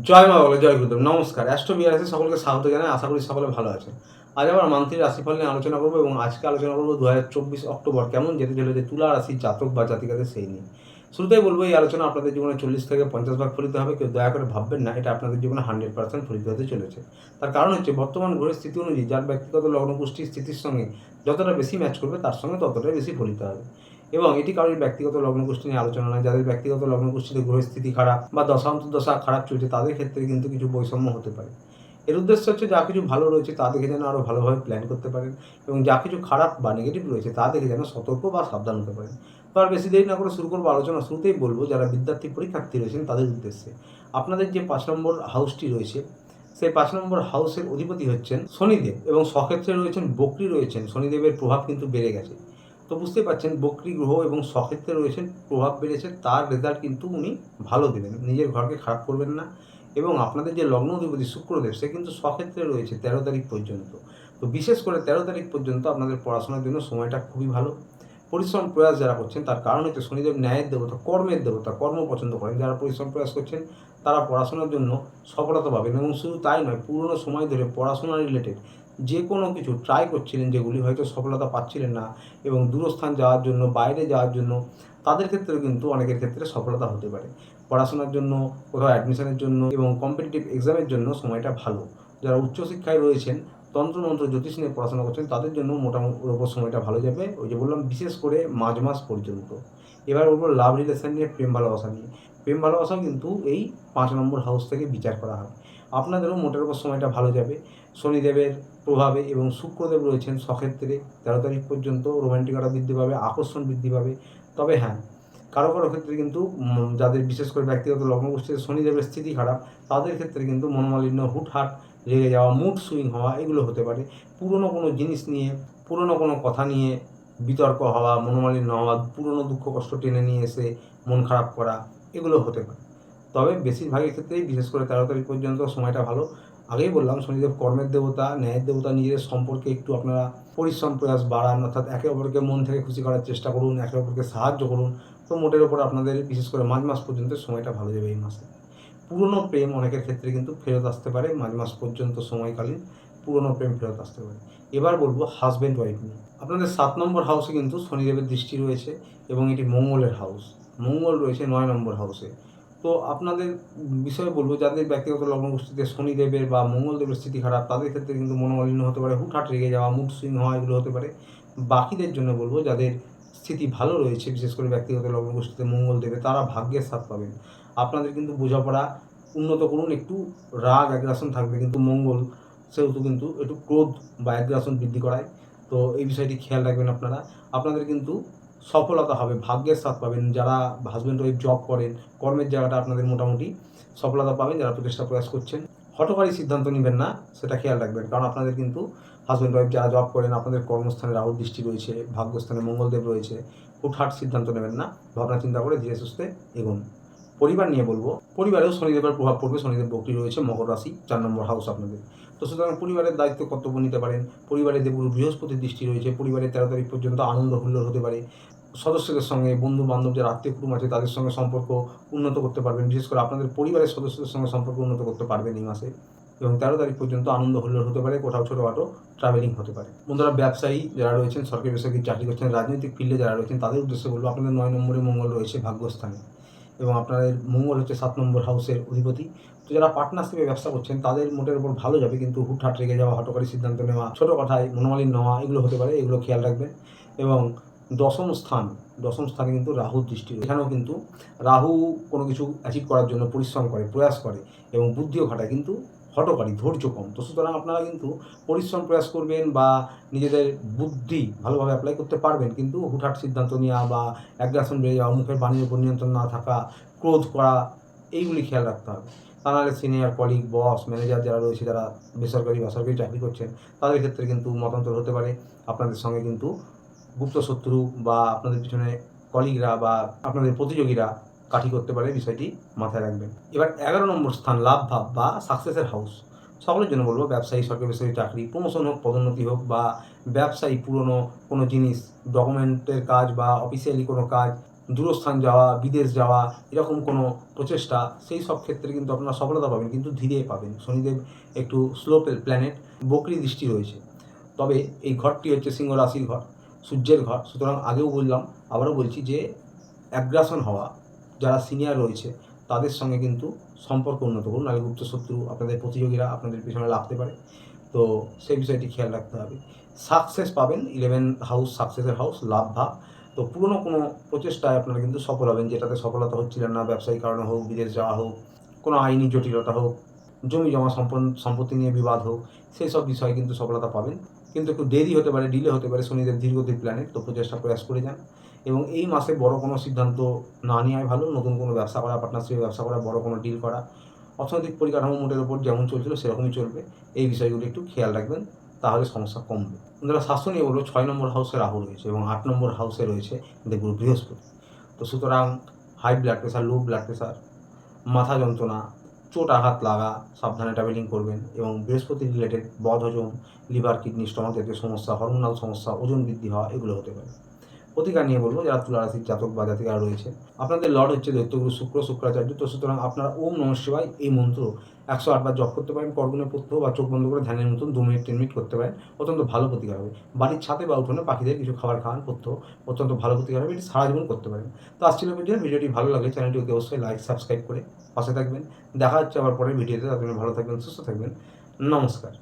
জয় মা বলে জয় গুরুদেব। নমস্কার, অ্যাস্ট্রো বিআরএসে সকলকে স্বাগত জানাই। আশা করি সকলে ভালো আছেন। আজ আবার মান্থলি রাশিফল নিয়ে আলোচনা করবো এবং আজকে আলোচনা করবো 2024 অক্টোবর কেমন যেতে চলেছে তুলা রাশির জাতক বা জাতিকাদের সেই নিয়ে। শুরুতেই বলবো এই আলোচনা আপনাদের জীবনে 40 থেকে 50 ভাগ ফলিত হবে। কেউ দয়া করে ভাববেন না এটা আপনাদের জীবনে 100% ফলিত হতে চলেছে। তার কারণ হচ্ছে বর্তমান গ্রহের স্থিতি অনুযায়ী যার ব্যক্তিগত লগ্ন পুষ্টির স্থিতির সঙ্গে যতটা বেশি ম্যাচ করবে তার সঙ্গে ততটাই বেশি ফলিত হবে। এবং এটি কারোর ব্যক্তিগত লগ্নকুষ্ঠী নিয়ে আলোচনা নয়। যাদের ব্যক্তিগত লগ্নকুষ্ঠীতে গ্রহের স্থিতি খারাপ বা দশা খারাপ চলছে তাদের ক্ষেত্রে কিন্তু কিছু বৈষম্য হতে পারে। এর উদ্দেশ্য হচ্ছে যা কিছু ভালো রয়েছে তা দেখে যেন আরও ভালোভাবে প্ল্যান করতে পারেন এবং যা কিছু খারাপ বা নেগেটিভ রয়েছে তা দেখে যেন সতর্ক বা সাবধান হতে পারেন। তো আর বেশি দেরি না করে শুরু করবো আলোচনা। শুরুতেই বলবো যারা বিদ্যার্থী পরীক্ষার্থী রয়েছেন তাদের উদ্দেশ্যে আপনাদের যে 5 নম্বর হাউসটি রয়েছে সেই 5 নম্বর হাউসের অধিপতি হচ্ছেন শনিদেব এবং স্বক্ষেত্রে রয়েছেন বক্রী রয়েছেন। শনিদেবের প্রভাব কিন্তু বেড়ে গেছে। তো বুঝতে পারছেন বক্রী গ্রহ এবং স্বক্ষেত্রে রয়েছেন, প্রভাব বেড়েছে, তার রেজাল্ট কিন্তু উনি ভালো দেবেন। নিজের ঘরকে খারাপ করবেন না। এবং আপনাদের যে লগ্ন অধিপতি শুক্রদেব সে কিন্তু স্বক্ষেত্রে রয়েছে 13 তারিখ পর্যন্ত। তো বিশেষ করে 13 তারিখ পর্যন্ত আপনাদের পড়াশোনার জন্য সময়টা খুবই ভালো। পরিশ্রম প্রয়াস যারা করছেন তার কারণ হচ্ছে শনিদেব ন্যায়ের দেবতা, কর্মের দেবতা, কর্ম পছন্দ করেন। যারা পরিশ্রম প্রয়াস করছেন তারা পড়াশোনার জন্য সফলতা পাবেন এবং শুধু তাই নয়, পুরনো সময় ধরে পড়াশোনা রিলেটেড যে কোনো কিছু ট্রাই করছিলেন যেগুলি হয়তো সফলতা পাচ্ছিলেন না এবং দূরস্থান যাওয়ার জন্য, বাইরে যাওয়ার জন্য, তাদের ক্ষেত্রেও কিন্তু অনেকের ক্ষেত্রে সফলতা হতে পারে। পড়াশোনার জন্য, কোথাও অ্যাডমিশনের জন্য এবং কম্পিটিটিভ এক্সামের জন্য সময়টা ভালো। যারা উচ্চশিক্ষায় রয়েছেন, তন্ত্রমন্ত্র জ্যোতিষ নিয়ে পড়াশোনা করছেন তাদের জন্য মোটামুটি ওপর সময়টা ভালো যাবে। ওই যে বললাম বিশেষ করে মার্চ মাস পর্যন্ত। এবার বলবো লাভ রিলেশন নিয়ে, প্রেম ভালোবাসা নিয়ে। প্রেম ভালোবাসাও কিন্তু এই 5 নম্বর হাউস থেকে বিচার করা হয়। আপনাদেরও মোটের ওপর সময়টা ভালো যাবে। শনিদেবের প্রভাবে এবং শুক্রদেব রয়েছেন স্বক্ষেত্রে 13 তারিখ পর্যন্ত। রোম্যান্টিকতা বৃদ্ধি পাবে, আকর্ষণ বৃদ্ধি পাবে। তবে হ্যাঁ, কারো কারো ক্ষেত্রে কিন্তু যাদের বিশেষ করে ব্যক্তিগত লগ্নগোষ্ঠীতে শনিদেবের স্থিতি খারাপ তাদের ক্ষেত্রে কিন্তু মনোমালিন্য, হুটহাট রেগে যাওয়া, মুড সুইং হওয়া এগুলো হতে পারে। পুরনো কোনো জিনিস নিয়ে, পুরনো কোনো কথা নিয়ে বিতর্ক হওয়া, মনোমালিন্য হওয়া, পুরনো দুঃখ কষ্ট টেনে নিয়ে এসে মন খারাপ করা এগুলো হতে পারে। তবে বেশিরভাগের ক্ষেত্রেই বিশেষ করে 13 তারিখ পর্যন্ত সময়টা ভালো। আগেই বললাম শনিদেব কর্মের দেবতা, ন্যায়ের দেবতা। নিজেদের সম্পর্কে একটু আপনারা পরিশ্রম প্রয়াস বাড়ান, অর্থাৎ একে অপরকে মন থেকে খুশি করার চেষ্টা করুন, একে অপরকে সাহায্য করুন। তো মোটের ওপর আপনাদের বিশেষ করে মার্চ মাস পর্যন্ত সময়টা ভালো যাবে এই মাসে। পুরনো প্রেম অনেকের ক্ষেত্রে কিন্তু ফেরত আসতে পারে। মার্চ মাস পর্যন্ত সময়কালীন পুরনো প্রেম ফেরত আসতে পারে। এবার বলবো হাজব্যান্ড ওয়াইফ নিয়ে। আপনাদের 7 নম্বর হাউসে কিন্তু শনিদেবের দৃষ্টি রয়েছে এবং এটি মঙ্গলের হাউস। মঙ্গল রয়েছে 9 নম্বর হাউসে। তো আপনাদের বিষয়ে বলবো যাদের ব্যক্তিগত লগ্নগোষ্ঠীতে শনিদেবের বা মঙ্গলদেবের স্থিতি খারাপ তাদের ক্ষেত্রে কিন্তু মনোমালিন্য হতে পারে, হুটহাট রেগে যাওয়া, মুড সুইং হওয়া এগুলো হতে পারে। বাকিদের জন্য বলবো যাদের স্থিতি ভালো রয়েছে, বিশেষ করে ব্যক্তিগত লগ্নগোষ্ঠীতে মঙ্গলদেবের, তারা ভাগ্যের স্বাদ পাবেন। আপনাদের কিন্তু বোঝাপড়া উন্নত করুন। একটু রাগ অ্যাগ্রাসন থাকবে কিন্তু মঙ্গল সেহেতু কিন্তু একটু ক্রোধ বা অ্যাগ্রাসন বৃদ্ধি করায়। তো এই বিষয়টি খেয়াল রাখবেন আপনারা। আপনাদের কিন্তু সফলতা হবে, ভাগ্যের স্বাদ পাবেন। যারা হাজব্যান্ড ওয়াইফ জব করেন, কর্মের জায়গাটা আপনাদের মোটামুটি সফলতা পাবেন। যারা প্রচেষ্টা প্রয়াস করছেন, হঠকারী সিদ্ধান্ত নেবেন না, সেটা খেয়াল রাখবেন। কারণ আপনাদের কিন্তু হাজব্যান্ড ওয়াইফ যারা জব করেন, আপনাদের কর্মস্থানে রাহুর দৃষ্টি রয়েছে, ভাগ্যস্থানে মঙ্গলদেব রয়েছে। হুটহাট সিদ্ধান্ত নেবেন না, ভাবনা চিন্তা করে ধীরে সুস্থে এগোন। পরিবার নিয়ে বলবো, পরিবারেও শনিদেবের প্রভাব পড়বে। শনিদেব বক্রী রয়েছে, মকর রাশি 4 নম্বর হাউস আপনাদের। তো সুতরাং পরিবারের দায়িত্ব কর্তব্য নিতে পারেন। পরিবারে দেবগুরু বৃহস্পতির দৃষ্টি রয়েছে। পরিবারে 13 তারিখ পর্যন্ত আনন্দ হুল্লোড় হতে পারে। সদস্যদের সঙ্গে, বন্ধু বান্ধব যারা আত্মীয় কুটুম আছে তাদের সঙ্গে সম্পর্ক উন্নত করতে পারবেন। বিশেষ করে আপনাদের পরিবারের সদস্যদের সঙ্গে সম্পর্ক উন্নত করতে পারবেন এই মাসে। এবং 13 তারিখ পর্যন্ত আনন্দ হুল্লোড় হতে পারে, কোথাও ছোটোখাটো ট্রাভেলিং হতে পারে। বন্ধুরা ব্যবসায়ী যারা রয়েছেন, সরকারি বেসরকারি চাকরি করছেন, রাজনৈতিক ফিল্ডে যারা রয়েছেন তাদের উদ্দেশ্যে বলবো আপনাদের 9 নম্বরে মঙ্গল রয়েছে ভাগ্যস্থানে এবং আপনাদের মঙ্গল হচ্ছে 7 নম্বর হাউসের অধিপতি। তো যারা পার্টনারশিপে ব্যবসা করছেন তাদের মোটের উপর ভালো যাবে, কিন্তু হুটহাট রেগে যাওয়া, হঠকারী সিদ্ধান্ত নেওয়া, ছোটো কথায় মনোমালিন্য হওয়া এগুলো হতে পারে। এগুলো খেয়াল রাখবেন। এবং দশম স্থানে কিন্তু রাহুর দৃষ্টি, এখানেও কিন্তু রাহু কোনো কিছু অ্যাচিভ করার জন্য পরিশ্রম করে, প্রয়াস করে এবং বুদ্ধিও খাটায়, কিন্তু হঠকারী, ধৈর্য কম। তো সুতরাং আপনারা কিন্তু পরিশ্রম প্রয়াস করবেন বা নিজেদের বুদ্ধি ভালোভাবে অ্যাপ্লাই করতে পারবেন, কিন্তু হুটহাট সিদ্ধান্ত নেওয়া বা অ্যাগ্রাসন বেড়ে যাওয়া, মুখের বাণীর উপর নিয়ন্ত্রণ না থাকা, ক্রোধ করা এইগুলি খেয়াল রাখতে হবে। তা নাহলে সিনিয়র কলিগ, বস, ম্যানেজার যারা রয়েছে, যারা বেসরকারি বা সরকারি চাকরি করছেন তাদের ক্ষেত্রে কিন্তু মতান্তর হতে পারে। আপনাদের সঙ্গে কিন্তু গুপ্ত শত্রু বা আপনাদের পিছনে কলিগরা বা আপনাদের প্রতিযোগীরা কাঠি করতে পারে, বিষয়টি মাথায় রাখবেন। এবার 11 নম্বর স্থান লাভ ভাব বা সাকসেসের হাউস। সকলের জন্য বলবো ব্যবসায়ী, সরকারি বেসরকারি চাকরি, প্রমোশন হোক, পদোন্নতি হোক, বা ব্যবসায়ী পুরনো কোনো জিনিস, ডকুমেন্টের কাজ বা অফিসিয়ালি কোনো কাজ, দূরস্থান যাওয়া, বিদেশ যাওয়া, এরকম কোনো প্রচেষ্টা, সেই সব ক্ষেত্রে কিন্তু আপনারা সফলতা পাবেন, কিন্তু ধীরে পাবেন। শনিদেব একটু স্লো প্ল্যানেট, বকরি দৃষ্টি রয়েছে। তবে এই ঘরটি হচ্ছে সিংহ রাশির ঘর, সূর্যের ঘর। সুতরাং আগেও বললাম, আবারও বলছি যে অ্যাগ্রাসন হওয়া, যারা সিনিয়র রয়েছে তাদের সঙ্গে কিন্তু সম্পর্ক উন্নত করুন, নাহলে গুপ্ত শত্রু, আপনাদের প্রতিযোগীরা আপনাদের পিছনে লাগতে পারে। তো সেই বিষয়টি খেয়াল রাখতে হবে। সাকসেস পাবেন, 11 হাউস সাকসেসের হাউস, লাভ ভাব। তো পুরনো কোনো প্রচেষ্টায় আপনারা কিন্তু সফল হবেন, যেটাতে সফলতা হচ্ছিলেন না, ব্যবসায়িক কারণে হোক, বিদেশ যাওয়া হোক, কোনো আইনি জটিলতা হোক, জমি জমা সম্পত্তি নিয়ে বিবাদ হোক, সেই সব বিষয়ে কিন্তু সফলতা পাবেন। কিন্তু একটু দেরি হতে পারে, ডিলে হতে পারে, শনিদেব ধীরগতির প্ল্যানেট। তো প্রচেষ্টা প্রয়াস করে যান, এবং এই মাসে বড় কোনো সিদ্ধান্ত না নেওয়াই ভালো। নতুন কোনো ব্যবসা করা, পার্টনারশিপে ব্যবসা করা, বড় কোনো ডিল করা। অর্থনৈতিক পরিকাঠামো মোটের ওপর যেমন চলছিল সেরকমই চলবে। এই বিষয়গুলো একটু খেয়াল রাখবেন, তাহলে সমস্যা কমবে। বন্ধুরা, স্বাস্থ্য নিয়ে বলবো, 6 নম্বর হাউসে রাহু রয়েছে এবং 8 নম্বর হাউসে রয়েছে দেবগুরু বৃহস্পতি। তো সুতরাং high blood pressure, low blood pressure, মাথা যন্ত্রণা, চোট আঘাত লাগা, সাবধানে ট্রাভেলিং করবেন। এবং বৃহস্পতি রিলেটেড বদহজম, লিভার, কিডনি, স্টমাক জাতীয় সমস্যা, হরমোনাল সমস্যা, ওজন বৃদ্ধি হওয়া, এগুলো হতে পারে। প্রতিকার নিয়ে বলবো, যারা তুলা রাশির জাতক বা জাতিকারা রয়েছে, আপনাদের লর্ড হচ্ছে দৈত্যগুরু শুক্রাচার্য। তো সুতরাং আপনারা ওম নমঃ শিবায় এই মন্ত্র 108 বার জপ করতে পারেন, করগুণে পড়তে বা চোখ বন্ধ করে ধ্যানের মতন 2 মিনিট 3 মিনিট করতে পারেন, অত্যন্ত ভালো প্রতিকার হবে। বাড়ির ছাদে বা উঠোনে পাখিদের কিছু খাবার খাওয়ান, পড়তেও অত্যন্ত ভালো প্রতিকার হবে। এটি সারা জীবন করতে পারেন। তো আসছিল ভিডিওটি ভালো লাগলে চ্যানেলটিকে অবশ্যই লাইক সাবস্ক্রাইব করে পাশে থাকবেন। দেখা হচ্ছে আবার পরের ভিডিওতে। আপনি ভালো থাকবেন, সুস্থ থাকবেন। নমস্কার।